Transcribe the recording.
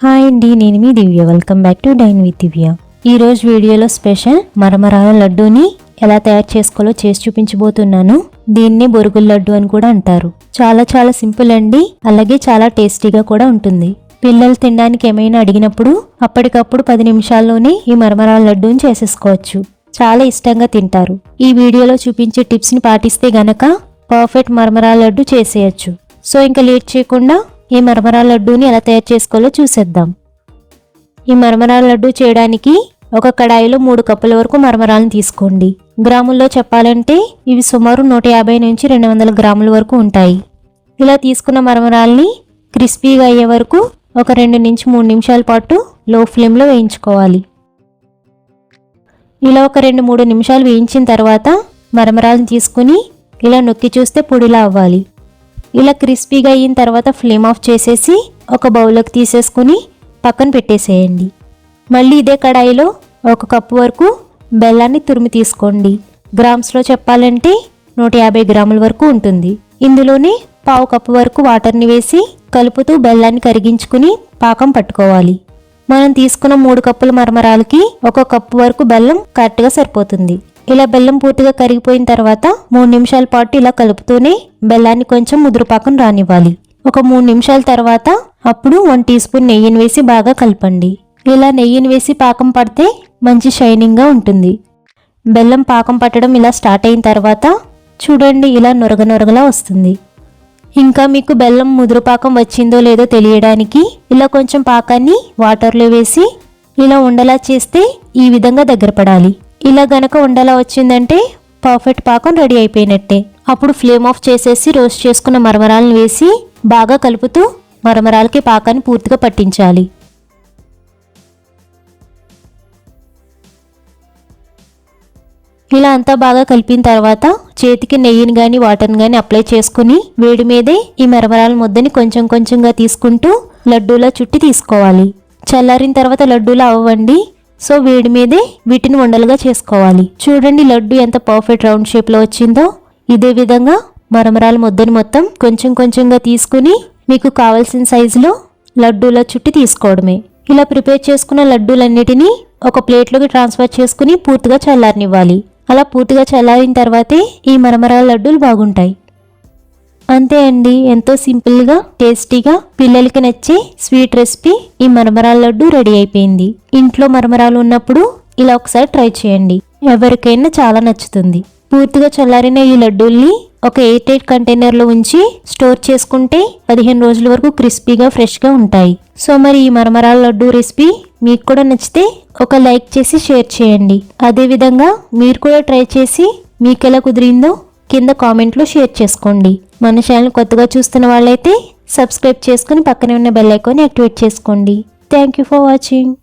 Hi అండి, నేను మీ Divya. Welcome back to dine with Divya. ఈరోజు వీడియోలో స్పెషల్ మరమరాల లడ్డూని ఎలా తయారు చేసుకోవాలో చేసి చూపించబోతున్నాను. దీన్నే బొరుగుల లడ్డు అని కూడా అంటారు. చాలా సింపుల్ అండి, అలాగే చాలా టేస్టీగా కూడా ఉంటుంది. పిల్లలు తినడానికి ఏమైనా అడిగినప్పుడు అప్పటికప్పుడు 10 నిమిషాల్లోనే ఈ మరమరాల లడ్డూని చేసేసుకోవచ్చు. చాలా ఇష్టంగా తింటారు. ఈ వీడియోలో చూపించే టిప్స్ని పాటిస్తే గనక పర్ఫెక్ట్ మరమరాల లడ్డు చేసేయచ్చు. సో ఇంకా లేట్ చేయకుండా ఈ మరమరాల లడ్డూని ఎలా తయారు చేసుకోవాలో చూసేద్దాం. ఈ మరమరాల లడ్డు చేయడానికి ఒక కడాయిలో 3 కప్పుల వరకు మరమరాలను తీసుకోండి. గ్రాముల్లో చెప్పాలంటే ఇవి సుమారు 150 నుంచి 200 గ్రాముల వరకు ఉంటాయి. ఇలా తీసుకున్న మరమరాల్ని క్రిస్పీగా అయ్యే వరకు ఒక 2 నుంచి 3 నిమిషాల పాటు లో ఫ్లేమ్లో వేయించుకోవాలి. ఇలా ఒక 2-3 నిమిషాలు వేయించిన తర్వాత మరమరాలను తీసుకుని ఇలా నొక్కి చూస్తే పొడిలా అవ్వాలి. ఇలా క్రిస్పీగా అయిన తర్వాత ఫ్లేమ్ ఆఫ్ చేసేసి ఒక బౌల్లోకి తీసేసుకుని పక్కన పెట్టేసేయండి. మళ్ళీ ఇదే కడాయిలో 1 కప్పు వరకు బెల్లాన్ని తురిమి తీసుకోండి. గ్రామ్స్లో చెప్పాలంటే 150 గ్రాముల వరకు ఉంటుంది. ఇందులోనే 1/2 కప్పు వరకు వాటర్ని వేసి కలుపుతూ బెల్లాన్ని కరిగించుకుని పాకం పట్టుకోవాలి. మనం తీసుకున్న 3 కప్పుల మరమరాలకి 1 కప్పు వరకు బెల్లం కరెక్ట్గా సరిపోతుంది. ఇలా బెల్లం పూర్తిగా కరిగిపోయిన తర్వాత 3 నిమిషాల పాటు ఇలా కలుపుతూనే బెల్లాన్ని కొంచెం ముదురుపాకం రానివ్వాలి. ఒక 3 నిమిషాల తర్వాత అప్పుడు 1 టీ స్పూన్ నెయ్యిని వేసి బాగా కలపండి. ఇలా నెయ్యిని వేసి పాకం పడితే మంచి షైనింగ్గా ఉంటుంది. బెల్లం పాకం పట్టడం ఇలా స్టార్ట్ అయిన తర్వాత చూడండి, ఇలా నొరగలా వస్తుంది. ఇంకా మీకు బెల్లం ముదురుపాకం వచ్చిందో లేదో తెలియడానికి ఇలా కొంచెం పాకాన్ని వాటర్లో వేసి ఇలా ఉండలా చేస్తే ఈ విధంగా దగ్గర పడాలి. ఇలా గనక ఉండలా వచ్చిందంటే పర్ఫెక్ట్ పాకం రెడీ అయిపోయినట్టే. అప్పుడు ఫ్లేమ్ ఆఫ్ చేసేసి రోస్ట్ చేసుకున్న మరమరాలను వేసి బాగా కలుపుతూ మరమరాలకి పాకాన్ని పూర్తిగా పట్టించాలి. ఇలా అంతా బాగా కలిపిన తర్వాత చేతికి నెయ్యిని కానీ వాటర్ని కానీ అప్లై చేసుకుని వేడి మీదే ఈ మరమరాల ముద్దని కొంచెంగా తీసుకుంటూ లడ్డూలా చుట్టి తీసుకోవాలి. చల్లారిన తర్వాత లడ్డూలా అవ్వండి. సో వేడి మీదే వీటిని ఉండలుగా చేసుకోవాలి. చూడండి లడ్డు ఎంత పర్ఫెక్ట్ రౌండ్ షేప్లో వచ్చిందో. ఇదే విధంగా మరమరాల ముద్దని మొత్తం కొంచెంగా తీసుకుని మీకు కావాల్సిన సైజులో లడ్డూలా చుట్టి తీసుకోవడమే. ఇలా ప్రిపేర్ చేసుకున్న లడ్డూలన్నిటినీ ఒక ప్లేట్లోకి ట్రాన్స్ఫర్ చేసుకుని పూర్తిగా చల్లారనివ్వాలి. అలా పూర్తిగా చల్లారిన తర్వాతే ఈ మరమరాల లడ్డూలు బాగుంటాయి. అంతే అండి, ఎంతో సింపుల్గా టేస్టీగా పిల్లలకి నచ్చే స్వీట్ రెసిపీ ఈ మరమరాల లడ్డు రెడీ అయిపోయింది. ఇంట్లో మరమరాలు ఉన్నప్పుడు ఇలా ఒకసారి ట్రై చేయండి, ఎవరికైనా చాలా నచ్చుతుంది. పూర్తిగా చల్లారిన ఈ లడ్డూల్ని ఒక ఎయిర్ టైట్ కంటైనర్లో ఉంచి స్టోర్ చేసుకుంటే 15 రోజుల వరకు క్రిస్పీగా ఫ్రెష్గా ఉంటాయి. సో మరి ఈ మరమరాల లడ్డు రెసిపీ మీకు కూడా నచ్చితే ఒక లైక్ చేసి షేర్ చేయండి. అదేవిధంగా మీరు కూడా ట్రై చేసి మీకు ఎలా కుదిరిందో కింద కామెంట్లో షేర్ చేసుకోండి. మన ఛానల్ కొత్తగా చూస్తున్న వాళ్ళైతే సబ్స్క్రైబ్ చేసుకుని పక్కనే ఉన్న బెల్ ఐకాన్ని యాక్టివేట్ చేసుకోండి. Thank you for watching.